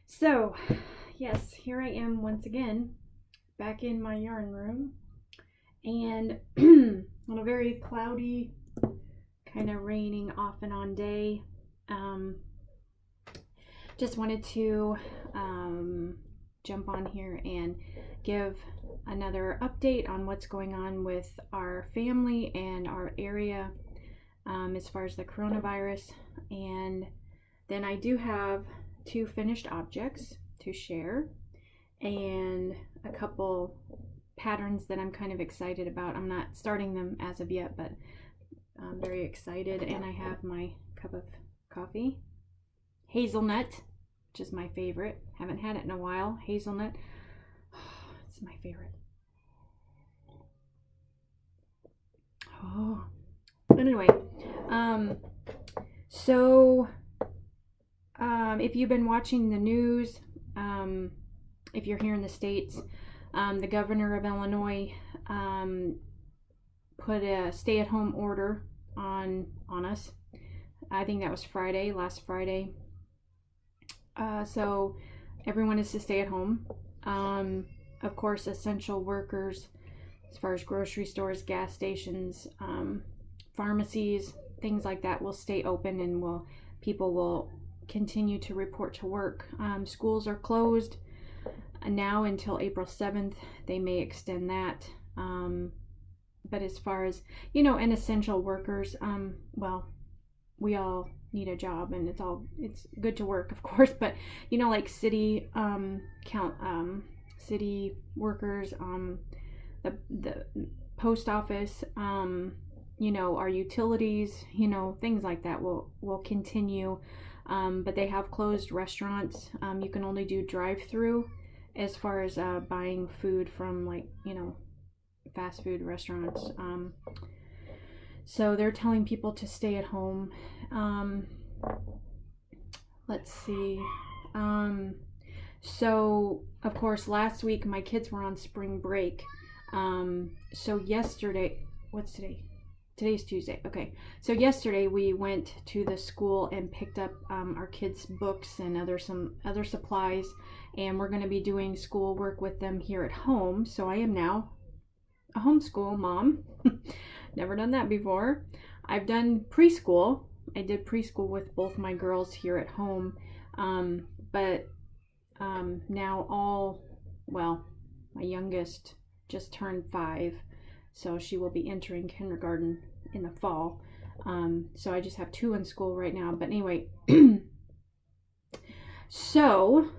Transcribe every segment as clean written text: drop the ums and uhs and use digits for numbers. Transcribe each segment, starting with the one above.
So, yes, here I am once again, back in my yarn room, and on a very cloudy, kind of raining off and on day. Um, just wanted to jump on here and give another update on what's going on with our family and our area as far as the coronavirus. And then I do have two finished objects to share and a couple patterns that I'm kind of excited about. I'm not starting them as of yet, but I'm very excited. And I have my cup of coffee, hazelnut, which is my favorite. Haven't had it in a while. Hazelnut, it's my favorite. Oh, anyway, um, so if you've been watching the news, if you're here in the States, the governor of Illinois put a stay-at-home order on us. I think that was Friday, last Friday. So everyone is to stay at home. Of course, essential workers, as far as grocery stores, gas stations, pharmacies, things like that, will stay open, and people will continue to report to work. Schools are closed now until April 7th. They may extend that. But as far as, and essential workers, well, we all need a job, and it's good to work, of course, but like city city workers, the post office, our utilities, things like that will continue. But they have closed restaurants. You can only do drive-through as far as buying food from, like, fast food restaurants. So they're telling people to stay at home. Let's see. So, of course, last week my kids were on spring break. So yesterday, what's today? Today's Tuesday. Okay. So yesterday we went to the school and picked up our kids' books and some other supplies, and we're going to be doing school work with them here at home. So I am now a homeschool mom. Never done that before. I've done preschool. I did preschool with both my girls here at home, but now my youngest just turned 5, so she will be entering kindergarten in the fall. So I just have 2 in school right now. But anyway, so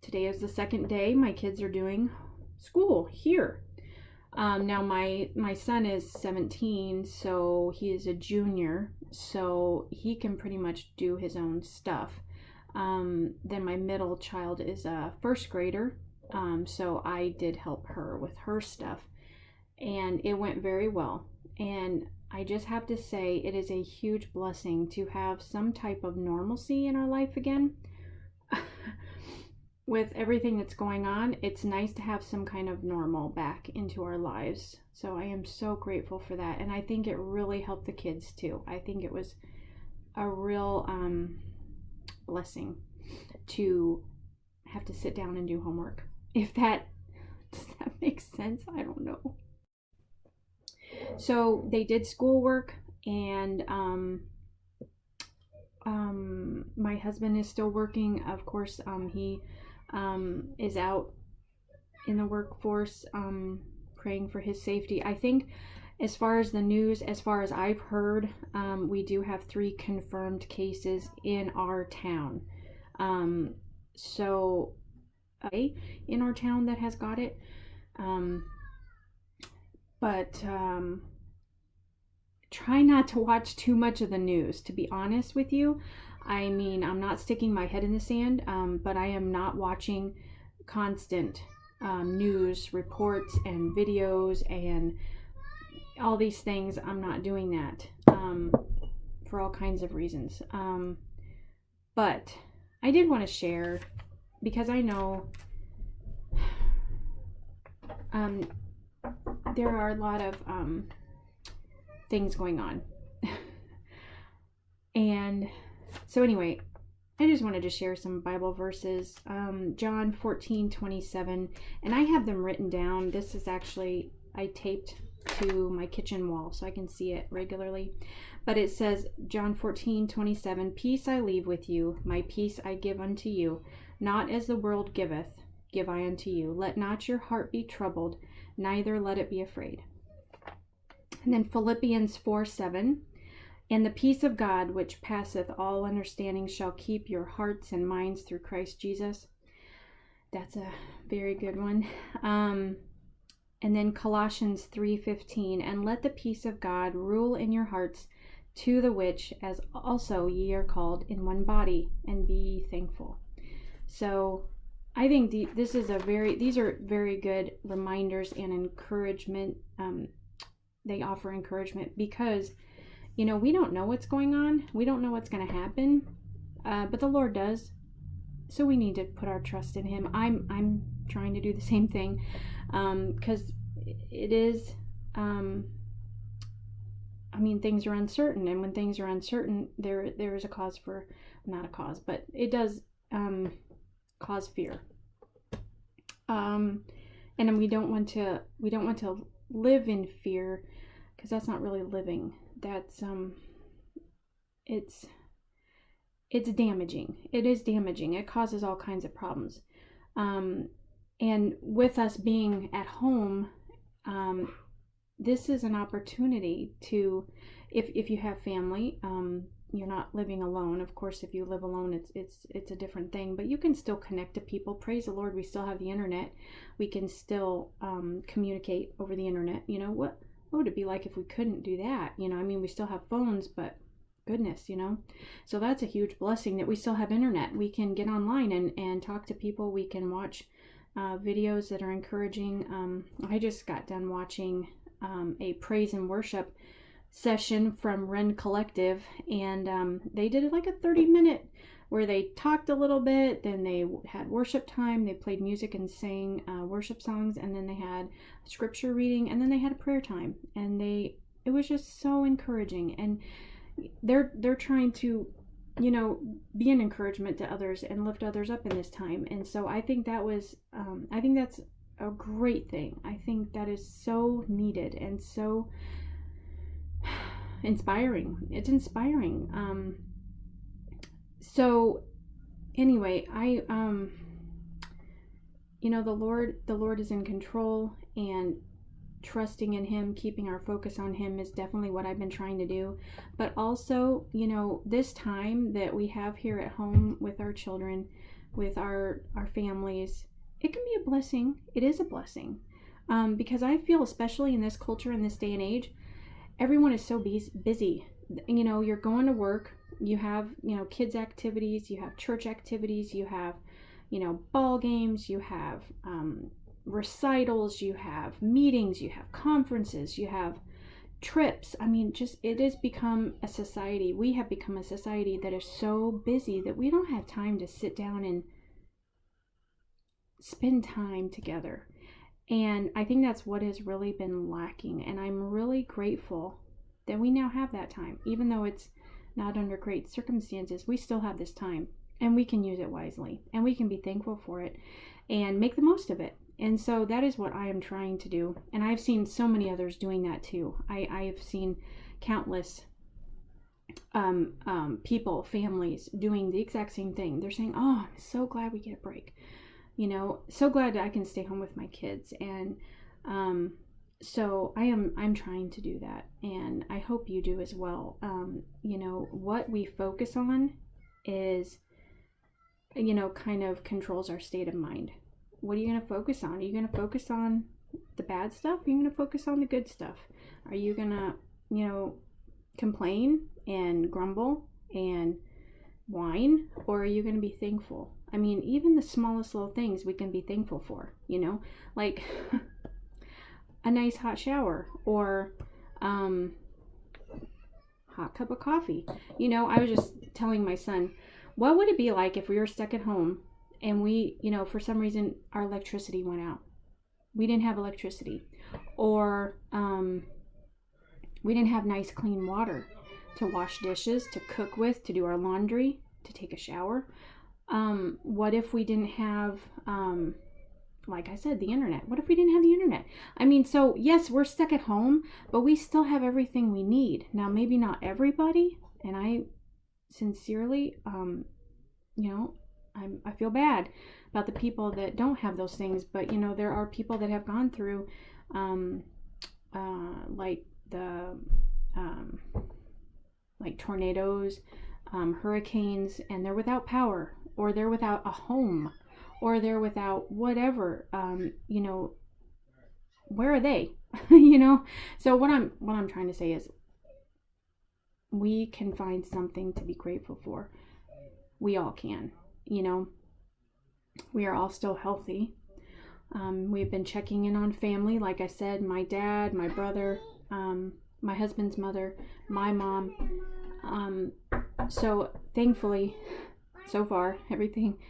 today is the second day my kids are doing school here. Now my son is 17, so he is a junior, so he can pretty much do his own stuff. Then my middle child is a first grader, so I did help her with her stuff, and it went very well. And I just have to say, it is a huge blessing to have some type of normalcy in our life again. With everything that's going on, it's nice to have some kind of normal back into our lives. So I am so grateful for that. And I think it really helped the kids too. I think it was a real blessing to have to sit down and do homework. Does that make sense? I don't know. So they did schoolwork, and my husband is still working. Of course, he is out in the workforce, praying for his safety. I think as far as the news, as far as I've heard, we do have 3 confirmed cases in our town. So in our town that has got it. But try not to watch too much of the news, to be honest with you. I mean, I'm not sticking my head in the sand, but I am not watching constant news reports and videos and all these things. I'm not doing that for all kinds of reasons. But I did want to share, because I know there are a lot of things going on. And so anyway, I just wanted to share some Bible verses. John 14:27, and I have them written down. This is actually, I taped to my kitchen wall so I can see it regularly. But it says, John 14:27, peace I leave with you, my peace I give unto you. Not as the world giveth, give I unto you. Let not your heart be troubled, neither let it be afraid. And then Philippians 4:7, and the peace of God, which passeth all understanding, shall keep your hearts and minds through Christ Jesus. That's a very good one. And then Colossians 3:15, and let the peace of God rule in your hearts, to the which as also ye are called in one body, and be ye thankful. So I think these are very good reminders and encouragement. They offer encouragement because, you know, we don't know what's going on. We don't know what's going to happen, but the Lord does. So we need to put our trust in Him. I'm trying to do the same thing, because it is. I mean, things are uncertain, and when things are uncertain, there is a cause for, not a cause, but it does cause fear. And we don't want to live in fear, because that's not really living. That's it's damaging. It is damaging. It causes all kinds of problems. And with us being at home, this is an opportunity to, if you have family, you're not living alone. Of course, if you live alone, it's a different thing, but you can still connect to people. Praise the Lord, we still have the internet. We can still communicate over the internet. You know, what would it be like if we couldn't do that? You know, I mean, we still have phones, but goodness, you know. So that's a huge blessing that we still have internet. We can get online and talk to people. We can watch videos that are encouraging. I just got done watching a praise and worship session from Ren Collective, and they did like a 30-minute where they talked a little bit, then they had worship time, they played music and sang worship songs, and then they had scripture reading, and then they had a prayer time, and it was just so encouraging. And they're trying to, you know, be an encouragement to others and lift others up in this time. And so I think that's a great thing. I think that is so needed and so inspiring. It's inspiring. So anyway, I you know, the Lord is in control, and trusting in Him, keeping our focus on Him is definitely what I've been trying to do. But also, you know, this time that we have here at home with our children, with our families, it can be a blessing. It is a blessing, because I feel, especially in this culture, in this day and age, everyone is so busy. You know, you're going to work, you have, you know, kids activities, you have church activities, you have, you know, ball games, you have recitals, you have meetings, you have conferences, you have trips. I mean, just, it has become a society. We have become a society that is so busy that we don't have time to sit down and spend time together. And I think that's what has really been lacking. And I'm really grateful that we now have that time. Even though it's not under great circumstances, we still have this time, and we can use it wisely, and we can be thankful for it and make the most of it. And so that is what I am trying to do. And I've seen so many others doing that too. I have seen countless people, families doing the exact same thing. They're saying, oh, I'm so glad we get a break. You know, so glad that I can stay home with my kids. And so I'm trying to do that, and I hope you do as well. You know, what we focus on is, you know, kind of controls our state of mind. What are you going to focus on? Are you going to focus on the bad stuff? Are you going to focus on the good stuff? Are you going to, you know, complain and grumble and whine, or are you going to be thankful? I mean, even the smallest little things we can be thankful for, you know, like a nice hot shower, or hot cup of coffee. You know, I was just telling my son, what would it be like if we were stuck at home and we, you know, for some reason our electricity went out. We didn't have electricity, or we didn't have nice clean water to wash dishes, to cook with, to do our laundry. to take a shower? What if we didn't have, like I said, the internet? What if we didn't have the internet? I mean, so yes, we're stuck at home, but we still have everything we need. Now, maybe not everybody, and I sincerely, I feel bad about the people that don't have those things, but there are people that have gone through, like the, like tornadoes, hurricanes, and they're without power, or they're without a home, or they're without whatever. Where are they? So what I'm trying to say is, we can find something to be grateful for. We all can. We are all still healthy. We've been checking in on family, like I said, my dad, my brother, my husband's mother, my mom. So thankfully, so far,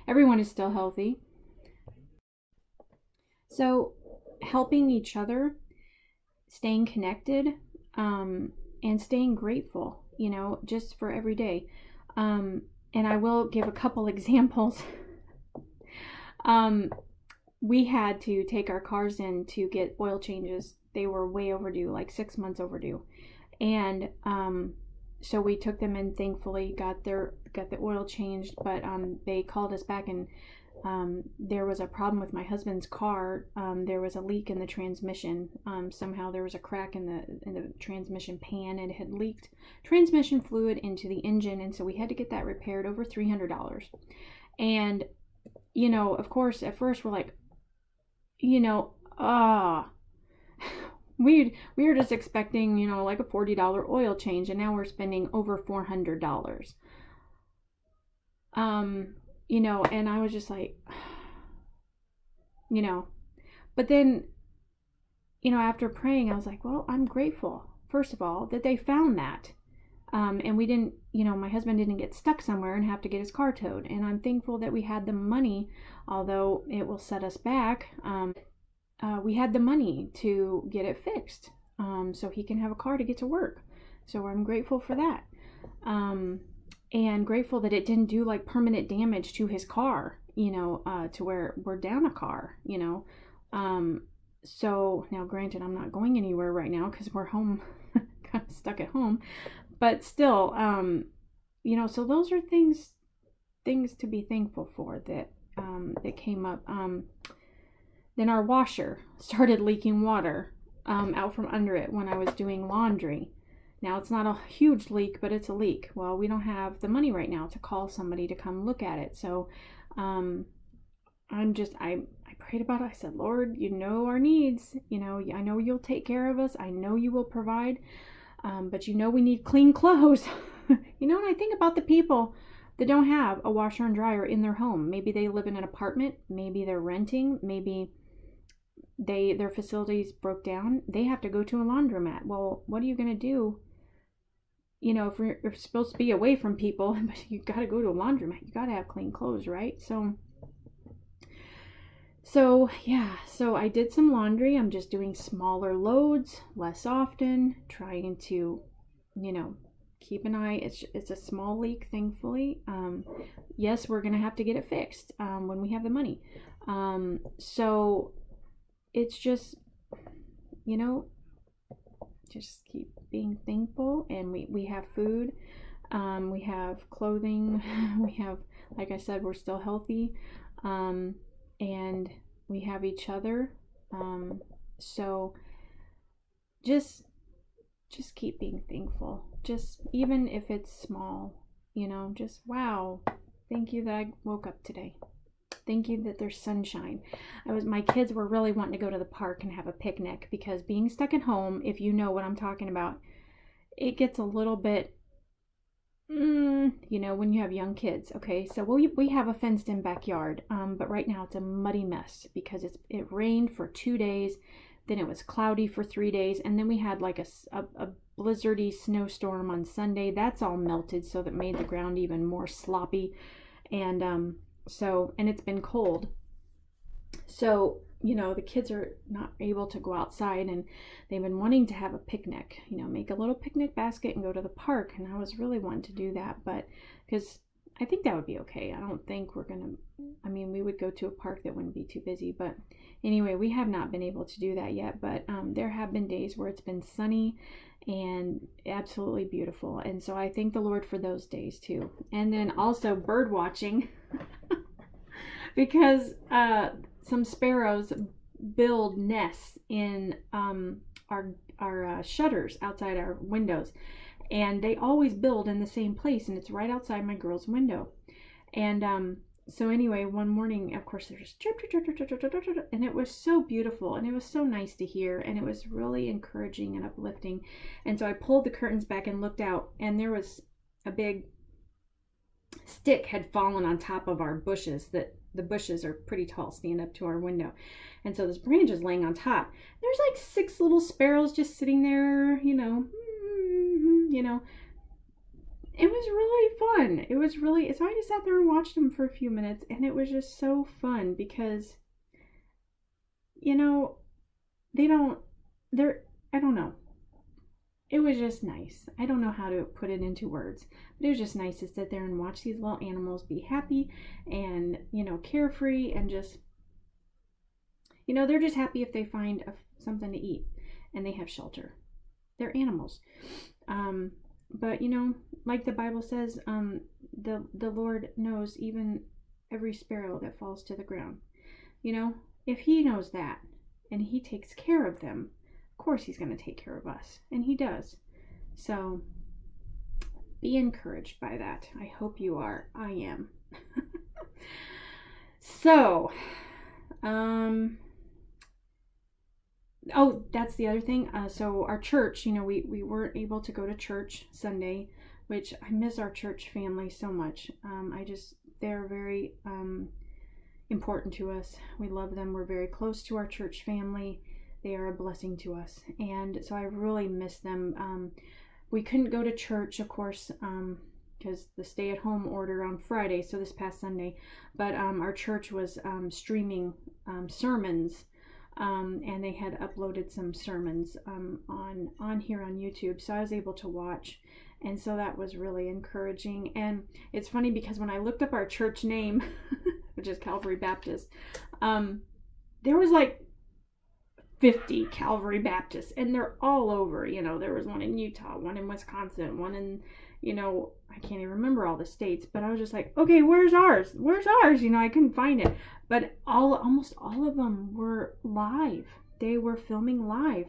everyone is still healthy. So helping each other, staying connected, and staying grateful, just for every day. And I will give a couple examples. We had to take our cars in to get oil changes. They were way overdue, like 6 months overdue. And so we took them in, thankfully got the oil changed, but they called us back, and there was a problem with my husband's car. There was a leak in the transmission. Somehow there was a crack in the transmission pan, and it had leaked transmission fluid into the engine, and so we had to get that repaired, over $300. And of course, at first we're like, we were just expecting, like a $40 oil change, and now we're spending over $400. And I was just like, but then, after praying, I was like, well, I'm grateful, first of all, that they found that. And we didn't, my husband didn't get stuck somewhere and have to get his car towed. And I'm thankful that we had the money, although it will set us back. We had the money to get it fixed, so he can have a car to get to work. So I'm grateful for that. And grateful that it didn't do like permanent damage to his car, to where we're down a car, So now, granted, I'm not going anywhere right now because we're home, kind of stuck at home, but still, so those are things to be thankful for that came up. Then our washer started leaking water out from under it when I was doing laundry. Now, it's not a huge leak, but it's a leak. Well, we don't have the money right now to call somebody to come look at it. So I prayed about it. I said, Lord, you know our needs. I know you'll take care of us. I know you will provide. But we need clean clothes. And I think about the people that don't have a washer and dryer in their home. Maybe they live in an apartment. Maybe they're renting. Maybe their facilities broke down. They have to go to a laundromat. Well, what are you going to do? If you're supposed to be away from people, but you got to go to a laundromat, you got to have clean clothes, right? So I did some laundry. I'm just doing smaller loads, less often, trying to, keep an eye. It's a small leak, thankfully. Yes, we're going to have to get it fixed when we have the money. So it's just, just keep being thankful. And we have food, we have clothing, we have, like I said, we're still healthy, and we have each other. So just keep being thankful, just even if it's small, just wow, thank you that I woke up today. Thank you that there's sunshine. My kids were really wanting to go to the park and have a picnic, because being stuck at home, if you know what I'm talking about, it gets a little bit, when you have young kids. Okay, so we have a fenced in backyard, but right now it's a muddy mess because it rained for 2 days, then it was cloudy for 3 days, and then we had like a blizzardy snowstorm on Sunday. That's all melted, so that made the ground even more sloppy, and and it's been cold. So, the kids are not able to go outside, and they've been wanting to have a picnic, make a little picnic basket and go to the park. And I was really wanting to do that, but because I think that would be okay. I don't think we're gonna, I mean, we would go to a park that wouldn't be too busy, but anyway, we have not been able to do that yet, but there have been days where it's been sunny and absolutely beautiful, and so I thank the Lord for those days too. And then also bird watching because some sparrows build nests in our shutters outside our windows, and they always build in the same place, and it's right outside my girl's window. And so anyway, one morning, of course, they're just chirp, chirp, chirp, chirp, chirp, chirp, chirp, and it was so beautiful, and it was so nice to hear, and it was really encouraging and uplifting. And so I pulled the curtains back and looked out, and there was a big stick had fallen on top of our bushes. That the bushes are pretty tall, stand up to our window, and so this branch is laying on top. There's like 6 little sparrows just sitting there, you know. It was really fun. It was really, so I just sat there and watched them for a few minutes, and it was just so fun because, you know, I don't know. It was just nice. I don't know how to put it into words, but it was just nice to sit there and watch these little animals be happy and, carefree and just, they're just happy if they find something to eat and they have shelter. They're animals. But like the Bible says, the Lord knows even every sparrow that falls to the ground. If he knows that and he takes care of them, of course he's going to take care of us, and he does. So be encouraged by that. I hope you are. I am. So, oh, that's the other thing. So our church, we weren't able to go to church Sunday, which I miss our church family so much. They're very important to us. We love them. We're very close to our church family. They are a blessing to us. And so I really miss them. We couldn't go to church, of course, because the stay-at-home order on Friday, so this past Sunday. But our church was streaming sermons. And they had uploaded some sermons on here on YouTube, so I was able to watch, and so that was really encouraging. And it's funny because when I looked up our church name, which is Calvary Baptist, there was like 50 Calvary Baptists, and they're all over. There was one in Utah, one in Wisconsin, one in, I can't even remember all the states, but I was just like, okay, where's ours? I couldn't find it. But almost all of them were live. They were filming live.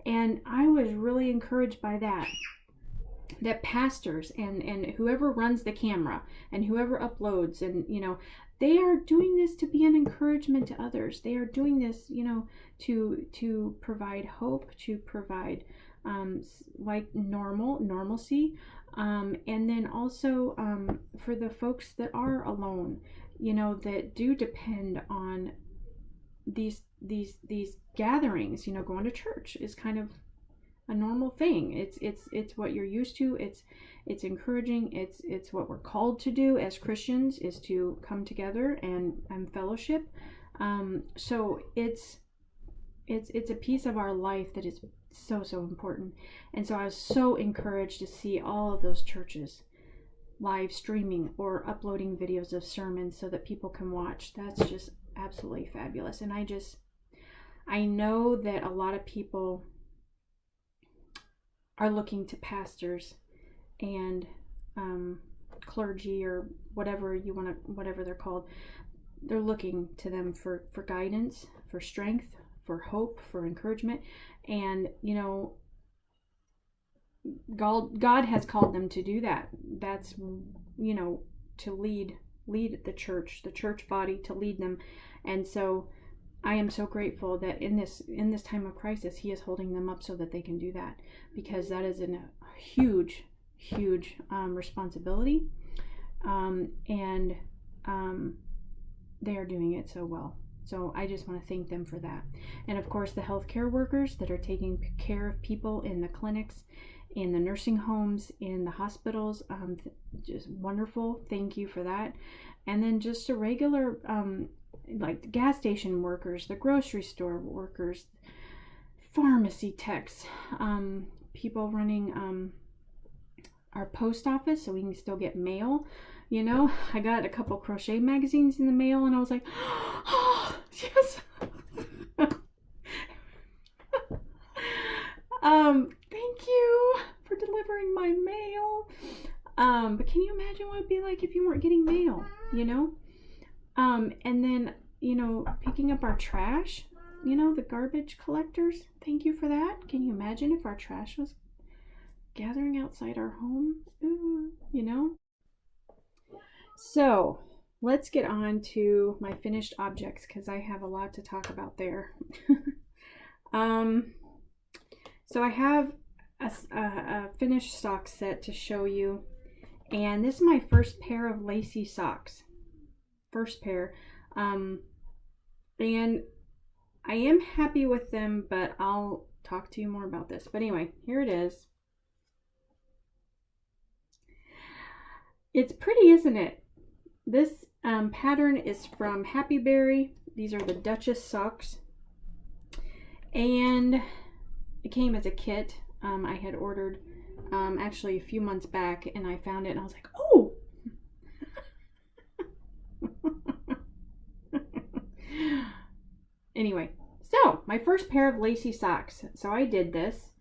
And I was really encouraged by that pastors and whoever runs the camera and whoever uploads, and they are doing this to be an encouragement to others. They are doing this, to provide hope, to provide like normalcy. And then also for the folks that are alone, that do depend on these gatherings. Going to church is kind of a normal thing. It's what you're used to. It's encouraging. It's what we're called to do as Christians, is to come together and fellowship. So it's a piece of our life that is so important. And so I was so encouraged to see all of those churches live streaming or uploading videos of sermons so that people can watch. That's just absolutely fabulous. And I know that a lot of people are looking to pastors and clergy, or whatever they're called. They're looking to them for guidance, for strength, for hope, for encouragement. And God has called them to do that. That's to lead the church body, to lead them. And so I am so grateful that in this time of crisis, he is holding them up so that they can do that, because that is a huge responsibility, and they are doing it so well. So I just want to thank them for that. And of course, the healthcare workers that are taking care of people in the clinics, in the nursing homes, in the hospitals, just wonderful. Thank you for that. And then just a regular, like the gas station workers, the grocery store workers, pharmacy techs, people running our post office so we can still get mail. You know, I got a couple crochet magazines in the mail and I was like, oh, yes. Thank you for delivering my mail. But can you imagine what it'd be like if you weren't getting mail, you know? And then, you know, picking up our trash, you know, the garbage collectors. Thank you for that. Can you imagine if our trash was gathering outside our home? Ooh, you know? So let's get on to my finished objects because I have a lot to talk about there. So I have a finished sock set to show you, and this is my first pair of lacy socks. First pair. And I am happy with them, but I'll talk to you more about this. But anyway, here it is. It's pretty, isn't it? This pattern is from Happy Berry. These are the Duchess socks. And it came as a kit. I had ordered actually a few months back, and I found it and I was like, oh! Anyway, so my first pair of lacy socks. So I did this,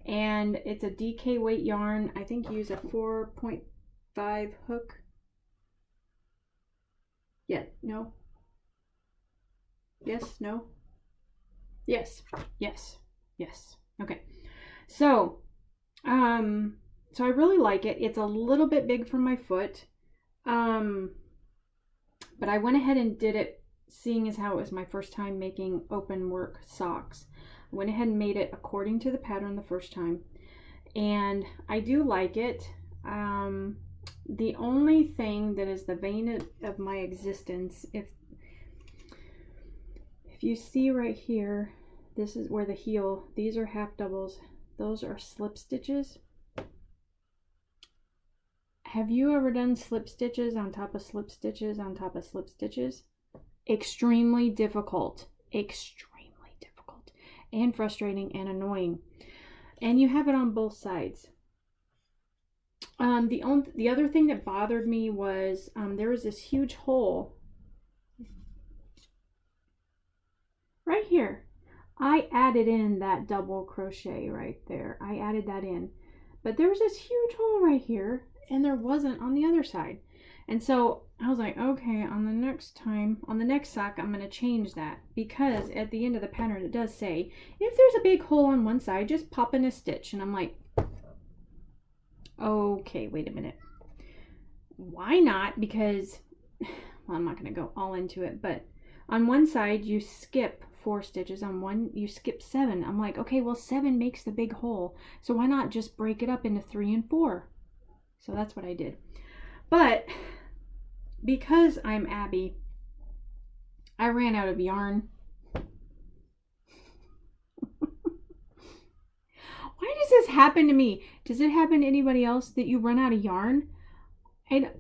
and it's a DK weight yarn. I think you use a 4.5 hook. Yeah, no? Yes, no? Yes, yes, yes. Okay. So I really like it. It's a little bit big for my foot. But I went ahead and did it, seeing as how it was my first time making open work socks. I went ahead and made it according to the pattern the first time. And I do like it. The only thing that is the vein of my existence, if you see right here, this is where the heel, these are half doubles, those are slip stitches. Have you ever done slip stitches on top of slip stitches on top of slip stitches? Extremely difficult and frustrating and annoying. And you have it on both sides. The other thing that bothered me was there was this huge hole right here. I added in that double crochet right there. I added that in, but there was this huge hole right here, and there wasn't on the other side. And so I was like, okay, on the next sock, I'm going to change that, because at the end of the pattern it does say if there's a big hole on one side, just pop in a stitch. And I'm like, okay, wait a minute, why not? Because, well, I'm not going to go all into it, but on one side you skip 4 stitches, on one you skip 7. I'm like, okay, well, 7 makes the big hole, so why not just break it up into 3 and 4? So that's what I did. But because I'm Abby, I ran out of yarn. Why does this happen to me? Does it happen to anybody else that you run out of yarn? And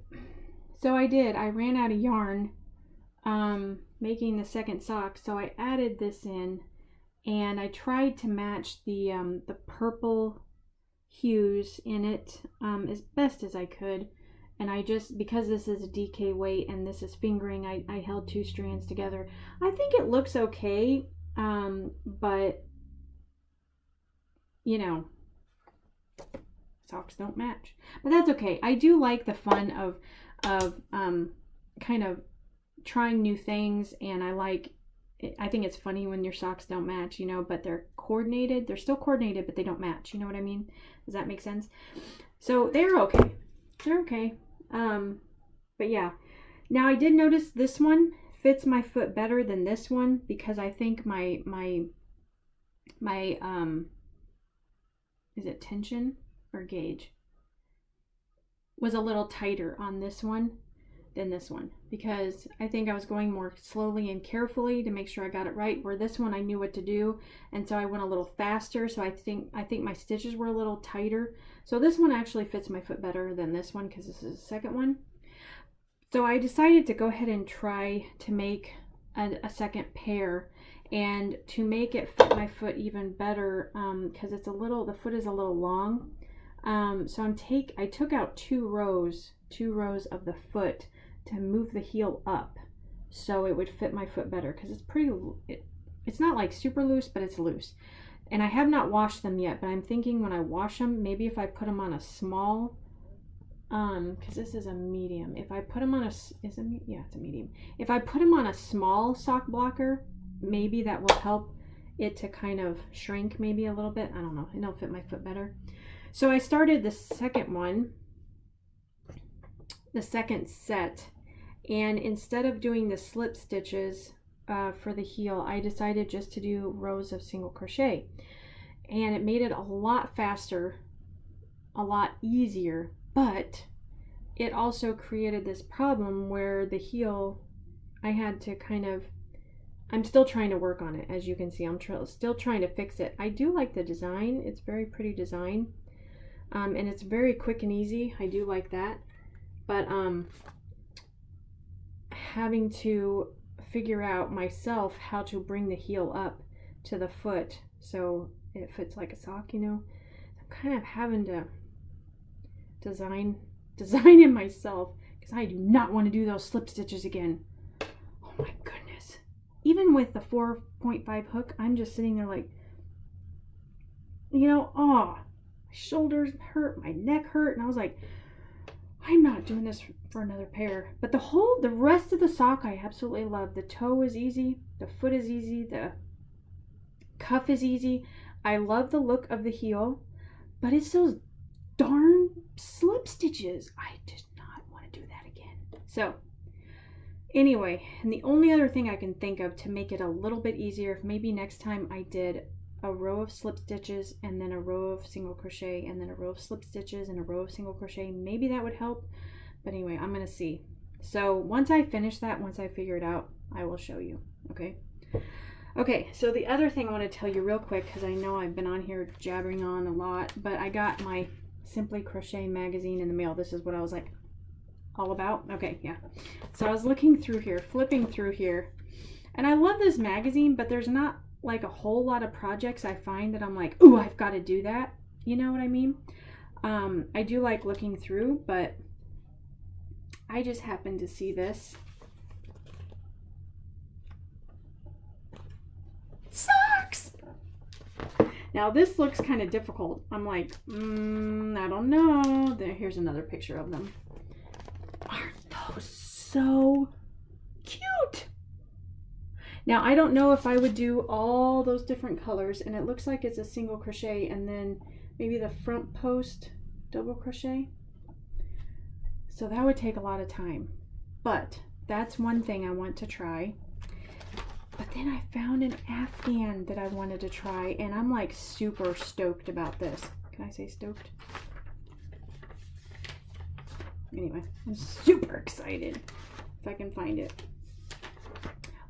so I did. I ran out of yarn making the second sock. So I added this in, and I tried to match the purple hues in it as best as I could. And I just, because this is a DK weight and this is fingering, I held 2 strands together. I think it looks okay, but you know, socks don't match, but that's okay. I do like the fun of kind of trying new things, and I think it's funny when your socks don't match, you know, but they're coordinated. They're still coordinated, but they don't match. You know what I mean? Does that make sense? So they're okay. They're okay. But yeah. Now I did notice this one fits my foot better than this one, because I think my is it tension or gauge was a little tighter on this one than this one, because I think I was going more slowly and carefully to make sure I got it right, where this one I knew what to do, and so I went a little faster. So I think my stitches were a little tighter. So this one actually fits my foot better than this one, because this is the second one. So I decided to go ahead and try to make a second pair, and to make it fit my foot even better, because the foot is a little long, So I took out two rows of the foot to move the heel up so it would fit my foot better, because it's not like super loose, but it's loose. And I have not washed them yet, but I'm thinking when I wash them, maybe if I put them on a small, because this is a medium. If I put them on it's a medium. If I put them on a small sock blocker, maybe that will help it to kind of shrink maybe a little bit. I don't know, and it'll fit my foot better. So I started the second set, and instead of doing the slip stitches for the heel, I decided just to do rows of single crochet, and it made it a lot faster, a lot easier, but it also created this problem where the heel, I had to I'm still trying to work on it. As you can see, I'm still trying to fix it. I do like the design. It's very pretty design, and it's very quick and easy. I do like that, but having to figure out myself how to bring the heel up to the foot so it fits like a sock, you know. I'm kind of having to design it myself, because I do not want to do those slip stitches again. Oh my goodness. Even with the 4.5 hook, I'm just sitting there like, you know, my shoulders hurt, my neck hurt, and I was like, I'm not doing this for another pair. But the rest of the sock I absolutely love. The toe is easy, the foot is easy, the cuff is easy. I love the look of the heel, but it's those darn slip stitches. I did not want to do that again. So anyway, and the only other thing I can think of to make it a little bit easier, if maybe next time I did a row of slip stitches and then a row of single crochet and then a row of slip stitches and a row of single crochet, maybe that would help. But anyway, I'm gonna see. So once I finish that, once I figure it out, I will show you. Okay, so the other thing I want to tell you real quick, because I know I've been on here jabbering on a lot, but I got my Simply Crochet magazine in the mail. This is what I was like all about. Okay, yeah. So I was looking through here, flipping through here, and I love this magazine, but there's not like a whole lot of projects I find that I'm like, ooh, I've got to do that. You know what I mean? I do like looking through, but I just happened to see this. Socks! Now this looks kind of difficult. I'm like, I don't know. Here's another picture of them. Aren't those so cute? Now, I don't know if I would do all those different colors, and it looks like it's a single crochet and then maybe the front post double crochet. So that would take a lot of time, but that's one thing I want to try. But then I found an Afghan that I wanted to try, and I'm like super stoked about this. Can I say stoked? Anyway, I'm super excited if I can find it.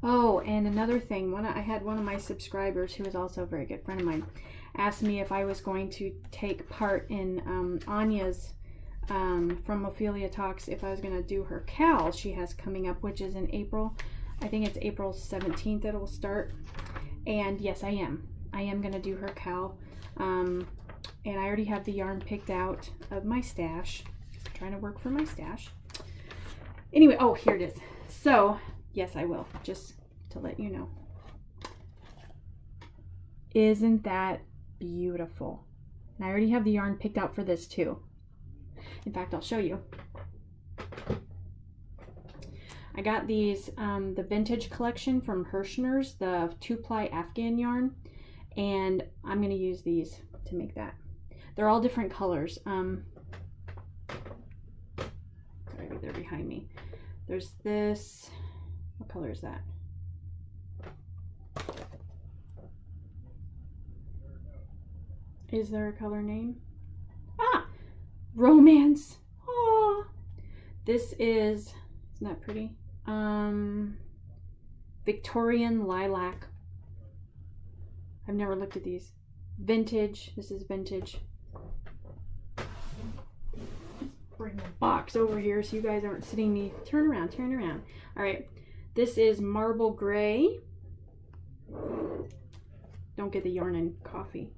Oh, and another thing, I had one of my subscribers, who is also a very good friend of mine, asked me if I was going to take part in Anya's from Ophelia Talks, if I was going to do her KAL she has coming up, which is in April. I think it's April 17th it will start. And yes, I am going to do her KAL. And I already have the yarn picked out of my stash. I'm trying to work for my stash. Anyway, oh, here it is. So yes, I will, just to let you know. Isn't that beautiful? And I already have the yarn picked out for this too. In fact, I'll show you. I got these, the vintage collection from Hirschner's, the 2-ply Afghan yarn, and I'm going to use these to make that. They're all different colors. Sorry, they're behind me. There's this. What color is that? Is there a color name? Ah! Romance. Oh, this is, isn't that pretty? Victorian Lilac. I've never looked at these. Vintage. This is vintage. Bring the box over here so you guys aren't sitting me. Turn around, turn around. All right. This is Marble Gray. Don't get the yarn and coffee.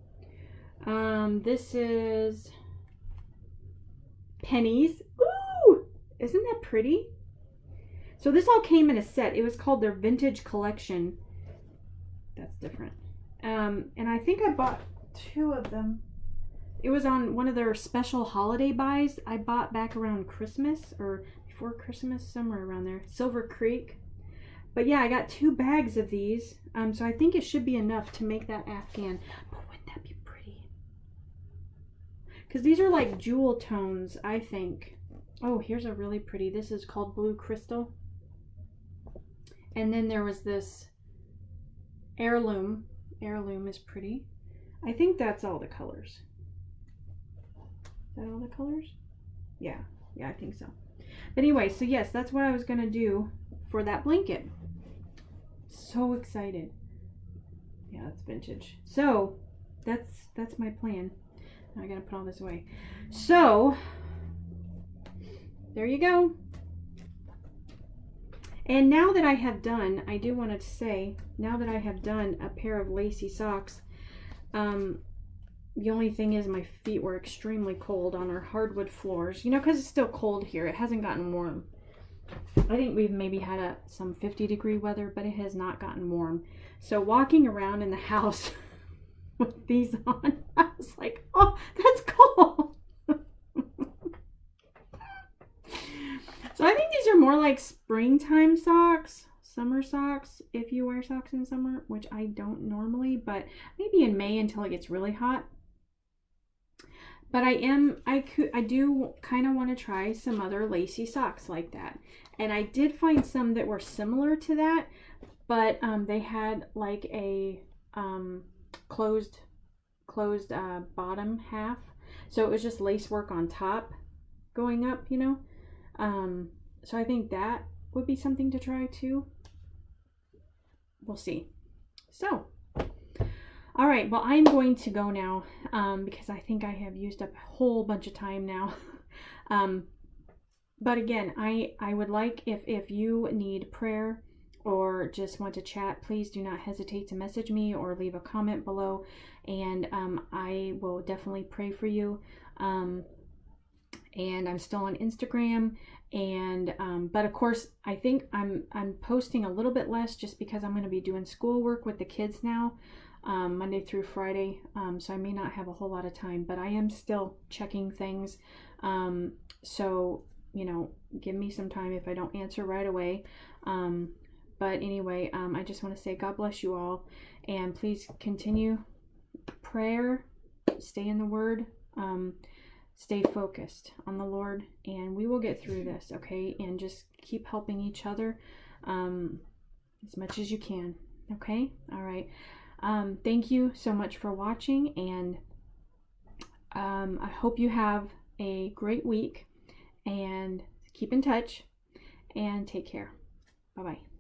This is pennies. Ooh, isn't that pretty? So this all came in a set. It was called their vintage collection. That's different. And I think I bought 2 of them. It was on one of their special holiday buys I bought back around Christmas or before Christmas, somewhere around there. Silver Creek. But yeah, I got 2 bags of these. So I think it should be enough to make that Afghan. But wouldn't that be pretty? Because these are like jewel tones, I think. Oh, here's a really pretty. This is called Blue Crystal. And then there was this heirloom. Heirloom is pretty. I think that's all the colors. Is that all the colors? Yeah, I think so. But anyway, so yes, that's what I was gonna do for that blanket. So excited. Yeah, that's vintage. So that's my plan. I gotta put all this away. So there you go. And now that I have done, I do want to say, now that I have done a pair of lacy socks, the only thing is my feet were extremely cold on our hardwood floors. You know, because it's still cold here. It hasn't gotten warm. I think we've maybe had some 50-degree weather, but it has not gotten warm. So walking around in the house with these on, I was like, oh, that's cold. So I think these are more like springtime socks, summer socks, if you wear socks in summer, which I don't normally, but maybe in May until it gets really hot. But I do kind of want to try some other lacy socks like that. And I did find some that were similar to that, but they had like a closed bottom half. So it was just lace work on top going up, you know. So I think that would be something to try too. We'll see. So, all right, well, I'm going to go now because I think I have used up a whole bunch of time now. But again, I would like, if you need prayer or just want to chat, please do not hesitate to message me or leave a comment below, and I will definitely pray for you. And I'm still on Instagram, and but of course I think I'm posting a little bit less just because I'm going to be doing schoolwork with the kids now, Monday through Friday, so I may not have a whole lot of time, but I am still checking things, so you know, give me some time if I don't answer right away. But anyway, I just want to say God bless you all, and please continue prayer, stay in the Word, stay focused on the Lord, and we will get through this, okay? And just keep helping each other as much as you can, okay? All right. Thank you so much for watching, and I hope you have a great week, and keep in touch, and take care. Bye-bye.